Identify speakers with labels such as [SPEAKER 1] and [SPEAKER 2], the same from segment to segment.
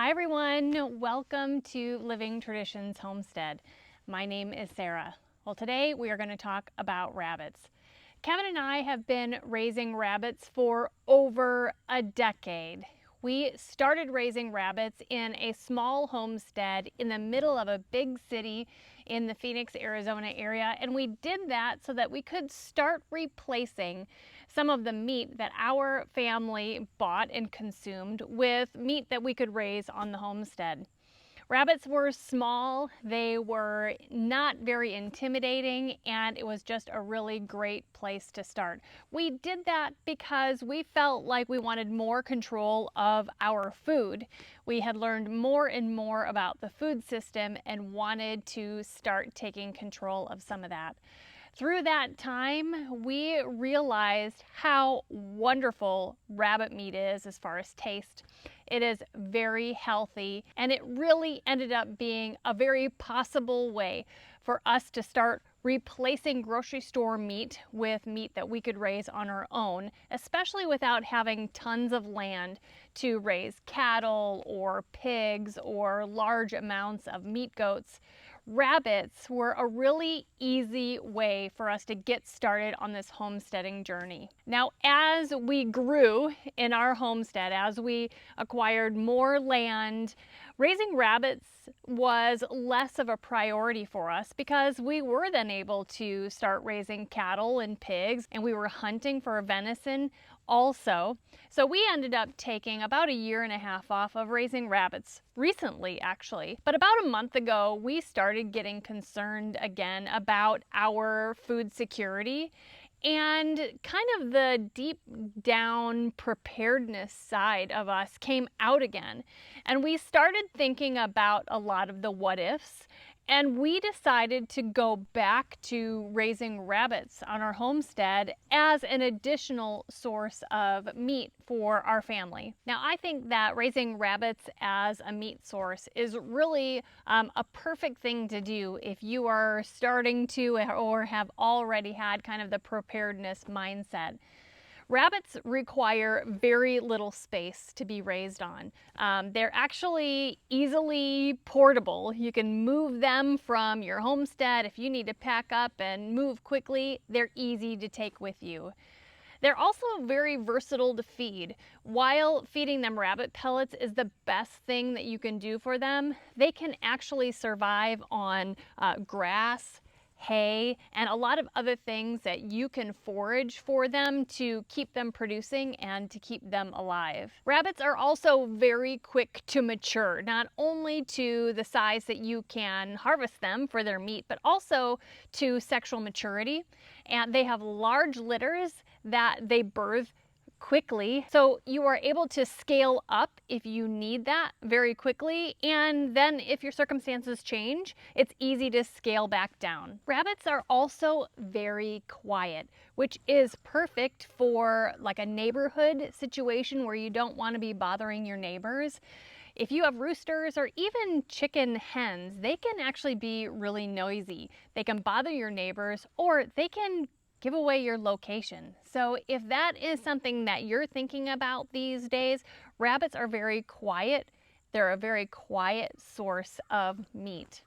[SPEAKER 1] Hi everyone, welcome to Living Traditions Homestead. My name is Sarah. Well, today we are going to talk about rabbits. Kevin and I have been raising rabbits for over a decade. We started raising rabbits in a small homestead in the middle of a big city in the Phoenix, Arizona area, and we did that so that we could start replacing some of the meat that our family bought and consumed with meat that we could raise on the homestead. Rabbits were small, they were not very intimidating, and it was just a really great place to start. We did that because we felt like we wanted more control of our food. We had learned more and more about the food system and wanted to start taking control of some of that. Through that time, we realized how wonderful rabbit meat is as far as taste. It is very healthy, and it really ended up being a very possible way for us to start replacing grocery store meat with meat that we could raise on our own, especially without having tons of land to raise cattle or pigs or large amounts of meat goats. Rabbits were a really easy way for us to get started on this homesteading journey. Now, as we grew in our homestead, as we acquired more land, raising rabbits was less of a priority for us because we were then able to start raising cattle and pigs, and we were hunting for venison also. So we ended up taking about a year and a half off of raising rabbits recently, actually. But about a month ago, we started getting concerned again about our food security, and kind of the deep down preparedness side of us came out again. And we started thinking about a lot of the what ifs. And we decided to go back to raising rabbits on our homestead as an additional source of meat for our family. Now, I think that raising rabbits as a meat source is really a perfect thing to do if you are starting to or have already had kind of the preparedness mindset. Rabbits require very little space to be raised on. They're actually easily portable. You can move them from your homestead if you need to pack up and move quickly. They're easy to take with you. They're also very versatile to feed. While feeding them rabbit pellets is the best thing that you can do for them, they can actually survive on grass, hay, and a lot of other things that you can forage for them to keep them producing and to keep them alive. Rabbits are also very quick to mature, not only to the size that you can harvest them for their meat, but also to sexual maturity. And they have large litters that they birth quickly, so you are able to scale up if you need that very quickly, and then if your circumstances change, it's easy to scale back down. Rabbits are also very quiet, which is perfect for like a neighborhood situation where you don't want to be bothering your neighbors. If you have roosters or even chicken hens, they can actually be really noisy. They can bother your neighbors, or they can give away your location. So if that is something that you're thinking about these days, rabbits are very quiet. They're a very quiet source of meat.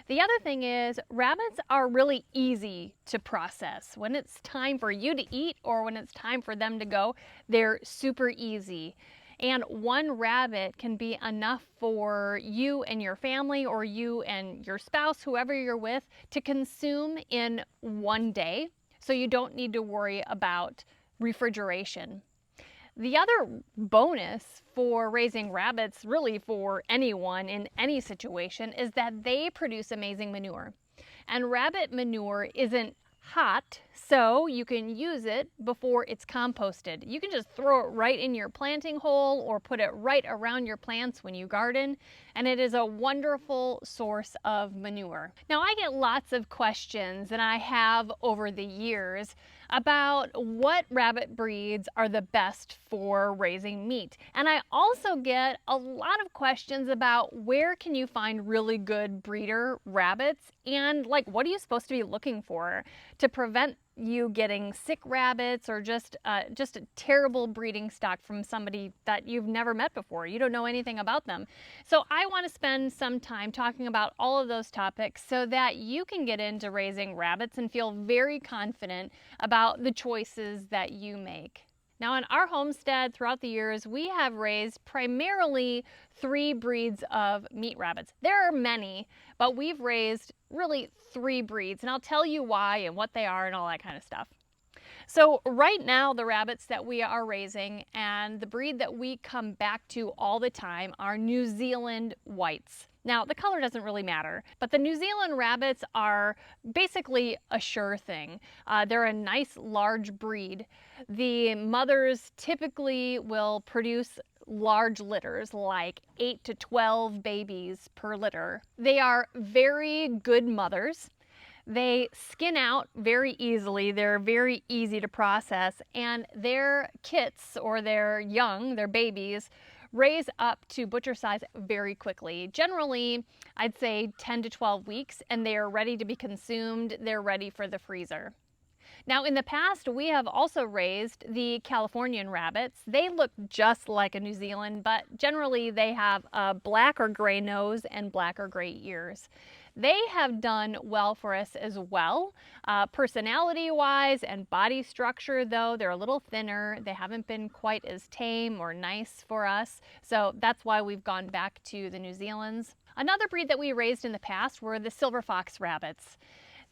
[SPEAKER 1] The other thing is, rabbits are really easy to process. When it's time for you to eat or when it's time for them to go, they're super easy. And one rabbit can be enough for you and your family, or you and your spouse, whoever you're with, to consume in one day. So you don't need to worry about refrigeration. The other bonus for raising rabbits, really for anyone in any situation, is that they produce amazing manure. And rabbit manure isn't hot, so you can use it before it's composted. You can just throw it right in your planting hole or put it right around your plants when you garden, and it is a wonderful source of manure. Now, I get lots of questions, and I have over the years, about what rabbit breeds are the best for raising meat. And I also get a lot of questions about where can you find really good breeder rabbits, and like, what are you supposed to be looking for to prevent you getting sick rabbits or just a terrible breeding stock from somebody that you've never met before. You don't know anything about them. So I want to spend some time talking about all of those topics so that you can get into raising rabbits and feel very confident about the choices that you make. Now, in our homestead throughout the years, we have raised primarily 3 breeds of meat rabbits. There are many, but we've raised really 3 breeds, and I'll tell you why and what they are and all that kind of stuff. So right now, the rabbits that we are raising and the breed that we come back to all the time are New Zealand whites. Now, the color doesn't really matter, but the New Zealand rabbits are basically a sure thing. They're a nice large breed. The mothers typically will produce large litters, like 8 to 12 babies per litter. They are very good mothers. They skin out very easily. They're very easy to process, and their kits or their young, their babies, raise up to butcher size very quickly. Generally, I'd say 10 to 12 weeks, and they are ready to be consumed. They're ready for the freezer. Now, in the past, we have also raised the Californian rabbits. They look just like a New Zealand, but generally they have a black or gray nose and black or gray ears. They have done well for us as well. Personality-wise and body structure, though, they're a little thinner. They haven't been quite as tame or nice for us, so that's why we've gone back to the New Zealands. Another breed that we raised in the past were the silver fox rabbits.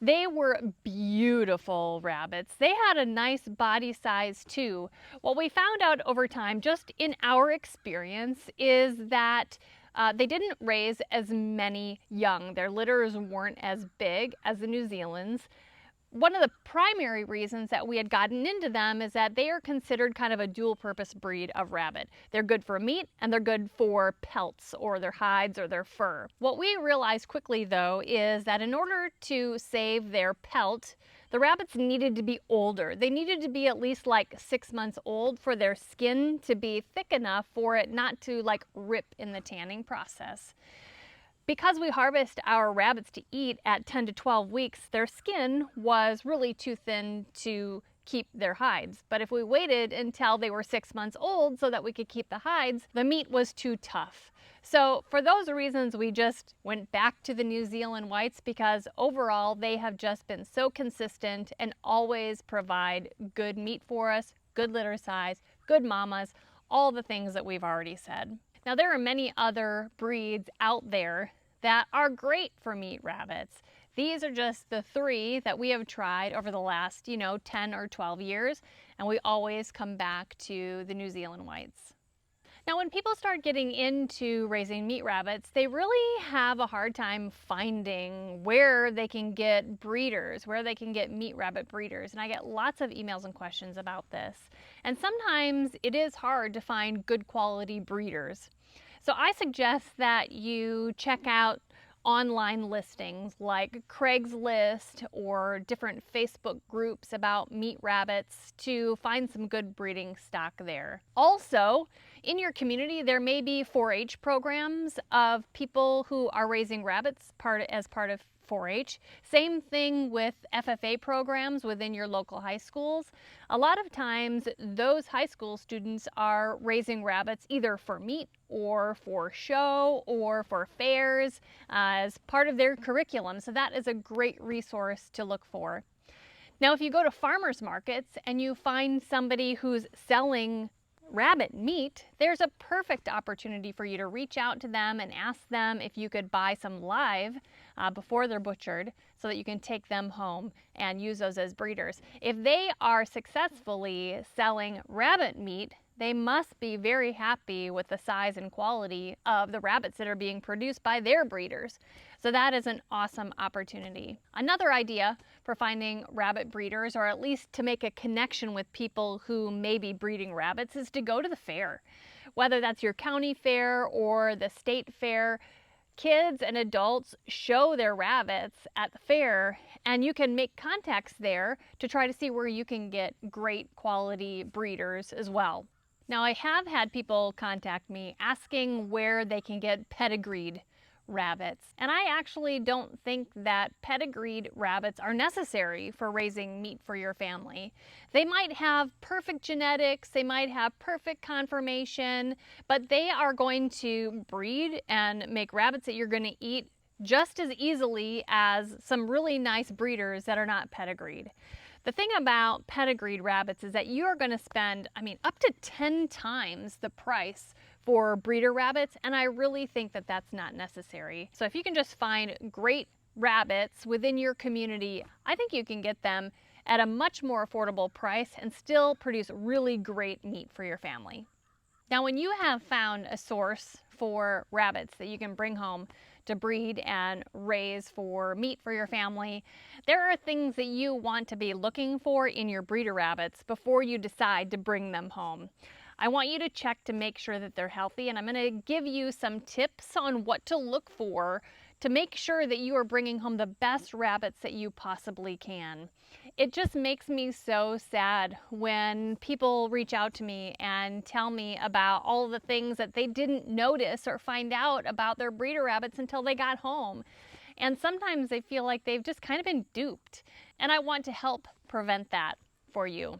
[SPEAKER 1] They were beautiful rabbits. They had a nice body size too. What we found out over time, just in our experience, is that they didn't raise as many young. Their litters weren't as big as the New Zealand's. One of the primary reasons that we had gotten into them is that they are considered kind of a dual purpose breed of rabbit. They're good for meat and they're good for pelts or their hides or their fur. What we realized quickly though is that in order to save their pelt, the rabbits needed to be older. They needed to be at least like 6 months old for their skin to be thick enough for it not to like rip in the tanning process. Because we harvest our rabbits to eat at 10 to 12 weeks, their skin was really too thin to keep their hides. But if we waited until they were 6 months old so that we could keep the hides, the meat was too tough. So for those reasons, we just went back to the New Zealand whites because overall they have just been so consistent and always provide good meat for us, good litter size, good mamas, all the things that we've already said. Now there are many other breeds out there that are great for meat rabbits. These are just the 3 that we have tried over the last, 10 or 12 years, and we always come back to the New Zealand whites. Now, when people start getting into raising meat rabbits, they really have a hard time finding where they can get breeders, where they can get meat rabbit breeders. And I get lots of emails and questions about this. And sometimes it is hard to find good quality breeders. So I suggest that you check out online listings like Craigslist or different Facebook groups about meat rabbits to find some good breeding stock there. Also, in your community, there may be 4-H programs of people who are raising rabbits as part of 4-H. Same thing with FFA programs within your local high schools. A lot of times those high school students are raising rabbits either for meat or for show or for fairs as part of their curriculum. So that is a great resource to look for. Now, if you go to farmers markets and you find somebody who's selling rabbit meat, there's a perfect opportunity for you to reach out to them and ask them if you could buy some live before they're butchered so that you can take them home and use those as breeders. If they are successfully selling rabbit meat, they must be very happy with the size and quality of the rabbits that are being produced by their breeders. So that is an awesome opportunity. Another idea for finding rabbit breeders, or at least to make a connection with people who may be breeding rabbits, is to go to the fair. Whether that's your county fair or the state fair, kids and adults show their rabbits at the fair, and you can make contacts there to try to see where you can get great quality breeders as well. Now, I have had people contact me asking where they can get pedigreed rabbits. And I actually don't think that pedigreed rabbits are necessary for raising meat for your family. They might have perfect genetics, they might have perfect conformation, but they are going to breed and make rabbits that you're going to eat just as easily as some really nice breeders that are not pedigreed. The thing about pedigreed rabbits is that you are going to spend, up to 10 times the price for breeder rabbits, and I really think that that's not necessary. So if you can just find great rabbits within your community, I think you can get them at a much more affordable price and still produce really great meat for your family. Now, when you have found a source for rabbits that you can bring home to breed and raise for meat for your family, there are things that you want to be looking for in your breeder rabbits before you decide to bring them home. I want you to check to make sure that they're healthy, and I'm going to give you some tips on what to look for to make sure that you are bringing home the best rabbits that you possibly can. It just makes me so sad when people reach out to me and tell me about all the things that they didn't notice or find out about their breeder rabbits until they got home. And sometimes they feel like they've just kind of been duped. And I want to help prevent that for you.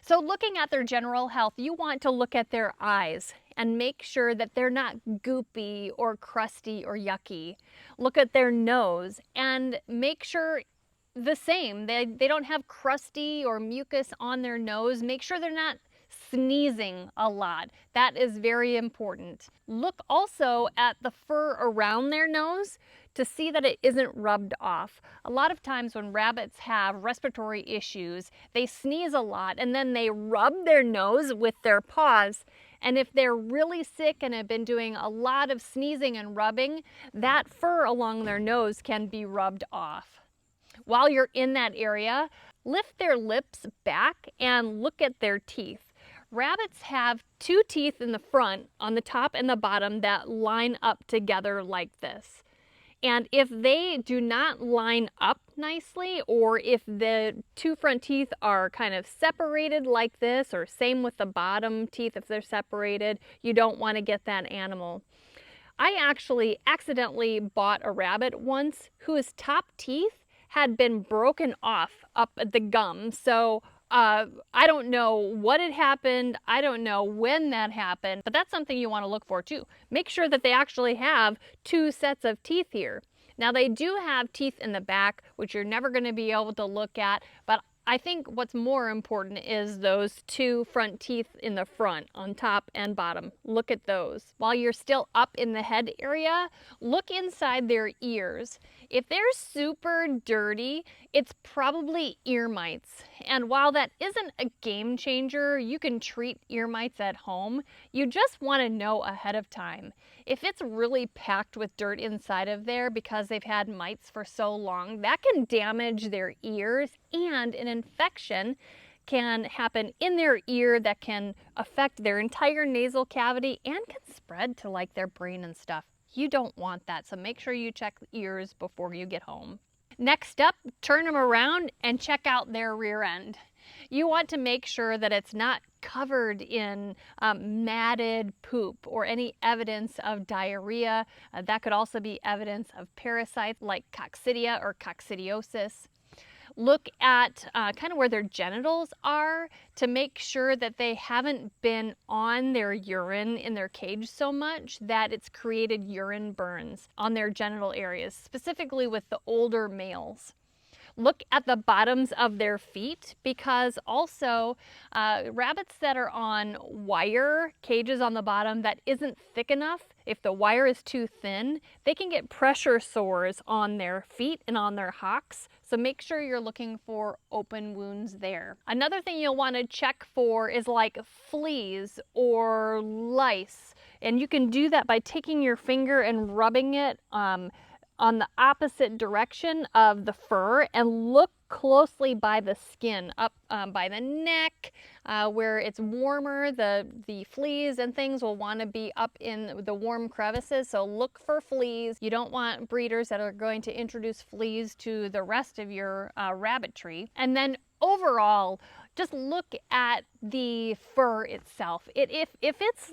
[SPEAKER 1] So looking at their general health, you want to look at their eyes and make sure that they're not goopy or crusty or yucky. Look at their nose and make sure the same. They don't have crusty or mucus on their nose. Make sure they're not sneezing a lot. That is very important. Look also at the fur around their nose to see that it isn't rubbed off. A lot of times when rabbits have respiratory issues, they sneeze a lot and then they rub their nose with their paws. And if they're really sick and have been doing a lot of sneezing and rubbing, that fur along their nose can be rubbed off. While you're in that area, lift their lips back and look at their teeth. Rabbits have two teeth in the front, on the top and the bottom, that line up together like this. And if they do not line up nicely, or if the two front teeth are kind of separated like this, or same with the bottom teeth if they're separated, you don't want to get that animal. I actually accidentally bought a rabbit once whose top teeth had been broken off up at the gum. So I don't know what had happened. I don't know when that happened, but that's something you want to look for too. Make sure that they actually have two sets of teeth here. Now they do have teeth in the back, which you're never going to be able to look at, but I think what's more important is those two front teeth in the front, on top and bottom. Look at those. While you're still up in the head area, look inside their ears. If they're super dirty, it's probably ear mites. And while that isn't a game changer, you can treat ear mites at home. You just want to know ahead of time. If it's really packed with dirt inside of there because they've had mites for so long, that can damage their ears, and an infection can happen in their ear that can affect their entire nasal cavity and can spread to like their brain and stuff. You don't want that, so make sure you check the ears before you get home. Next up, turn them around and check out their rear end. You want to make sure that it's not covered in matted poop or any evidence of diarrhea. That could also be evidence of parasites like coccidia or coccidiosis. Look at kind of where their genitals are to make sure that they haven't been on their urine in their cage so much that it's created urine burns on their genital areas, specifically with the older males. Look at the bottoms of their feet, because also rabbits that are on wire cages on the bottom that isn't thick enough, if the wire is too thin, they can get pressure sores on their feet and on their hocks. So make sure you're looking for open wounds there. Another thing you'll want to check for is like fleas or lice. And you can do that by taking your finger and rubbing it on the opposite direction of the fur, and look closely by the skin, up by the neck, where it's warmer. The fleas and things will want to be up in the warm crevices, so look for fleas. You don't want breeders that are going to introduce fleas to the rest of your rabbitry. And then overall, just look at the fur itself. If it's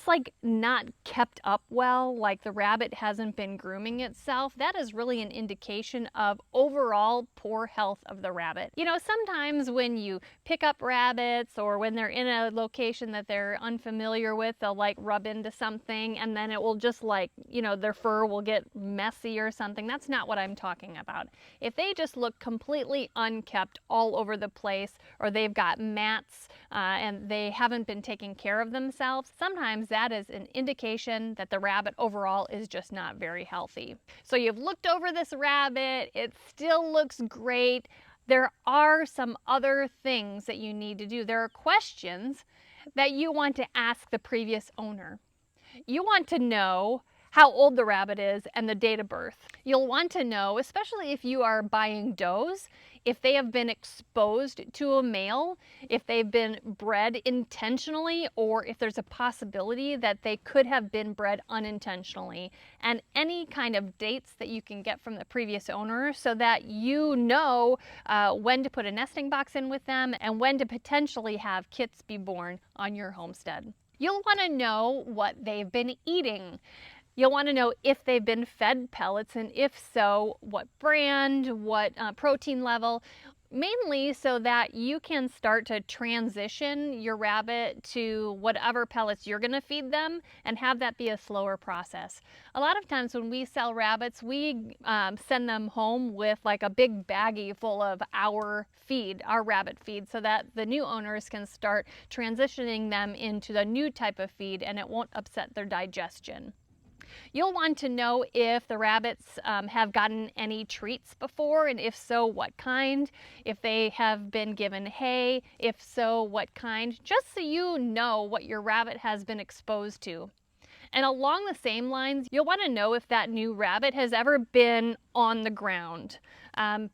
[SPEAKER 1] like not kept up well, like the rabbit hasn't been grooming itself, that is really an indication of overall poor health of the rabbit. You know, sometimes when you pick up rabbits or when they're in a location that they're unfamiliar with, they'll like rub into something and then it will just like, you know, their fur will get messy or something. That's not what I'm talking about. If they just look completely unkept all over the place, or they've got mats and they haven't been taking care of themselves, sometimes that is an indication that the rabbit overall is just not very healthy. So you've looked over this rabbit, it still looks great. There are some other things that you need to do. There are questions that you want to ask the previous owner. You want to know how old the rabbit is and the date of birth. You'll want to know, especially if you are buying does, if they have been exposed to a male, if they've been bred intentionally, or if there's a possibility that they could have been bred unintentionally, and any kind of dates that you can get from the previous owner so that you know when to put a nesting box in with them and when to potentially have kits be born on your homestead. You'll want to know what they've been eating. You'll want to know if they've been fed pellets, and if so, what brand, what protein level, mainly so that you can start to transition your rabbit to whatever pellets you're going to feed them and have that be a slower process. A lot of times when we sell rabbits, we send them home with like a big baggie full of our feed, our rabbit feed, so that the new owners can start transitioning them into the new type of feed and it won't upset their digestion. You'll want to know if the rabbits have gotten any treats before, and if so, what kind. If they have been given hay, if so, what kind, just so you know what your rabbit has been exposed to. And along the same lines, you'll want to know if that new rabbit has ever been on the ground.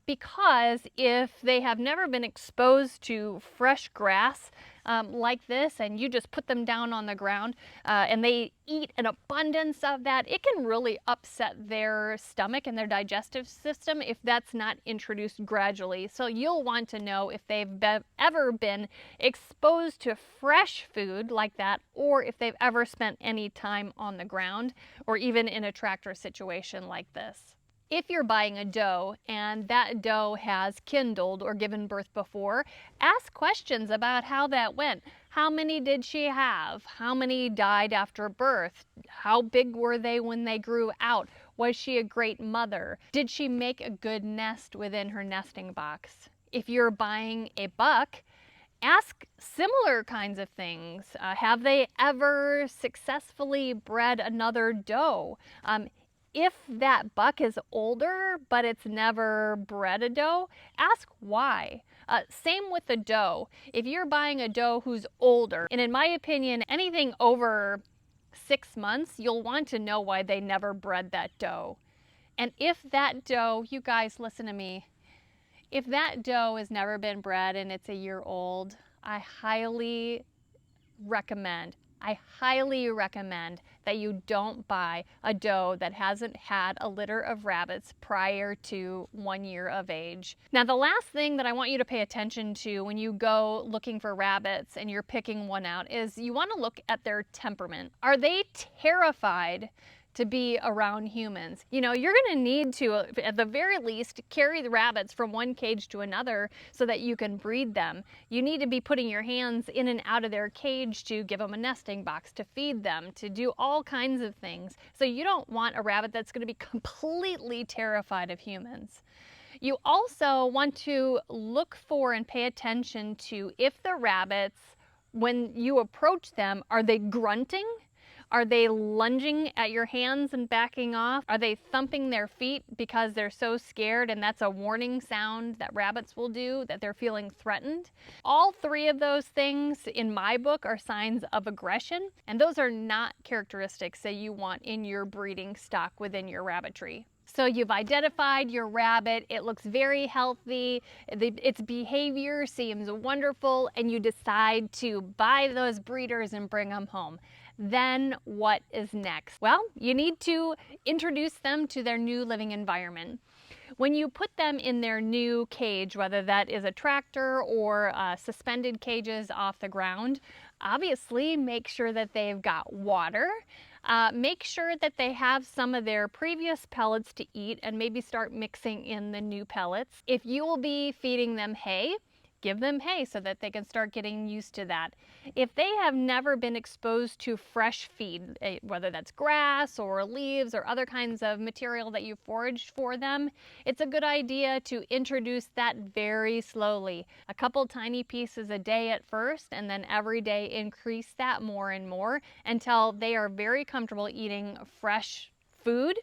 [SPEAKER 1] Because if they have never been exposed to fresh grass like this, and you just put them down on the ground and they eat an abundance of that, it can really upset their stomach and their digestive system if that's not introduced gradually. So you'll want to know if they've ever been exposed to fresh food like that, or if they've ever spent any time on the ground or even in a tractor situation like this. If you're buying a doe and that doe has kindled or given birth before, ask questions about how that went. How many did she have? How many died after birth? How big were they when they grew out? Was she a great mother? Did she make a good nest within her nesting box? If you're buying a buck, ask similar kinds of things. Have they ever successfully bred another doe? If that buck is older, but it's never bred a doe, ask why. Same with the doe. If you're buying a doe who's older, and in my opinion, anything over 6 months, you'll want to know why they never bred that doe. And if that doe, you guys listen to me, if that doe has never been bred and it's a year old, I highly recommend that you don't buy a doe that hasn't had a litter of rabbits prior to 1 year of age. Now, the last thing that I want you to pay attention to when you go looking for rabbits and you're picking one out is you want to look at their temperament. Are they terrified to be around humans? You know, you're going to need to, at the very least, carry the rabbits from one cage to another so that you can breed them. You need to be putting your hands in and out of their cage to give them a nesting box, to feed them, to do all kinds of things. So you don't want a rabbit that's going to be completely terrified of humans. You also want to look for and pay attention to if the rabbits, when you approach them, are they grunting? Are they lunging at your hands and backing off? Are they thumping their feet because they're so scared, and that's a warning sound that rabbits will do, that they're feeling threatened? All three of those things in my book are signs of aggression, and those are not characteristics that you want in your breeding stock within your rabbitry. So you've identified your rabbit, it looks very healthy, its behavior seems wonderful, and you decide to buy those breeders and bring them home. Then what is next? Well, you need to introduce them to their new living environment. When you put them in their new cage, whether that is a tractor or suspended cages off the ground, obviously make sure that they've got water. Make sure that they have some of their previous pellets to eat and maybe start mixing in the new pellets. If you will be feeding them hay, give them hay so that they can start getting used to that. If they have never been exposed to fresh feed, whether that's grass or leaves or other kinds of material that you foraged for them, it's a good idea to introduce that very slowly. A couple tiny pieces a day at first, and then every day increase that more and more until they are very comfortable eating fresh food.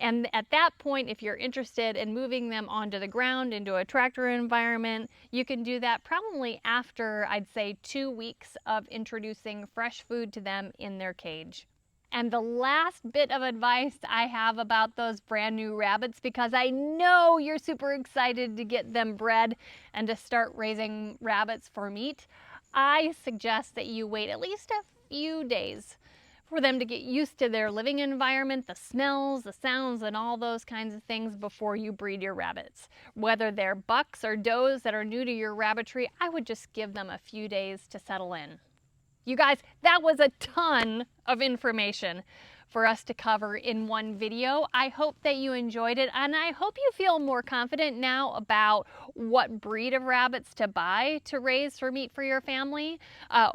[SPEAKER 1] And at that point, if you're interested in moving them onto the ground into a tractor environment, you can do that probably after, I'd say, 2 weeks of introducing fresh food to them in their cage. And the last bit of advice I have about those brand new rabbits, because I know you're super excited to get them bred and to start raising rabbits for meat, I suggest that you wait at least a few days for them to get used to their living environment, the smells, the sounds, and all those kinds of things before you breed your rabbits. Whether they're bucks or does that are new to your rabbitry, I would just give them a few days to settle in. You guys, that was a ton of information for us to cover in one video. I hope that you enjoyed it, and I hope you feel more confident now about what breed of rabbits to buy to raise for meat for your family,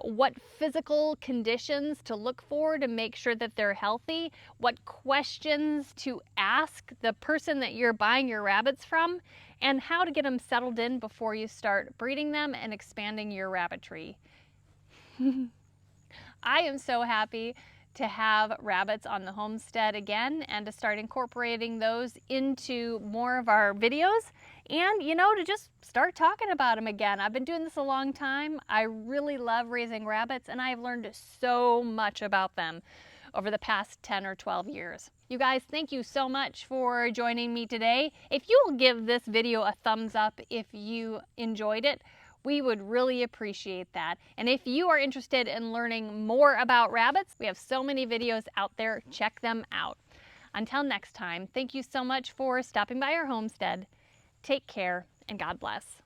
[SPEAKER 1] what physical conditions to look for to make sure that they're healthy, what questions to ask the person that you're buying your rabbits from, and how to get them settled in before you start breeding them and expanding your rabbitry. I am so happy to have rabbits on the homestead again and to start incorporating those into more of our videos and, you know, to just start talking about them again. I've been doing this a long time. I really love raising rabbits, and I've learned so much about them over the past 10 or 12 years. You guys, thank you so much for joining me today. If you will give this video a thumbs up if you enjoyed it, we would really appreciate that. And if you are interested in learning more about rabbits, we have so many videos out there. Check them out. Until next time, thank you so much for stopping by our homestead. Take care and God bless.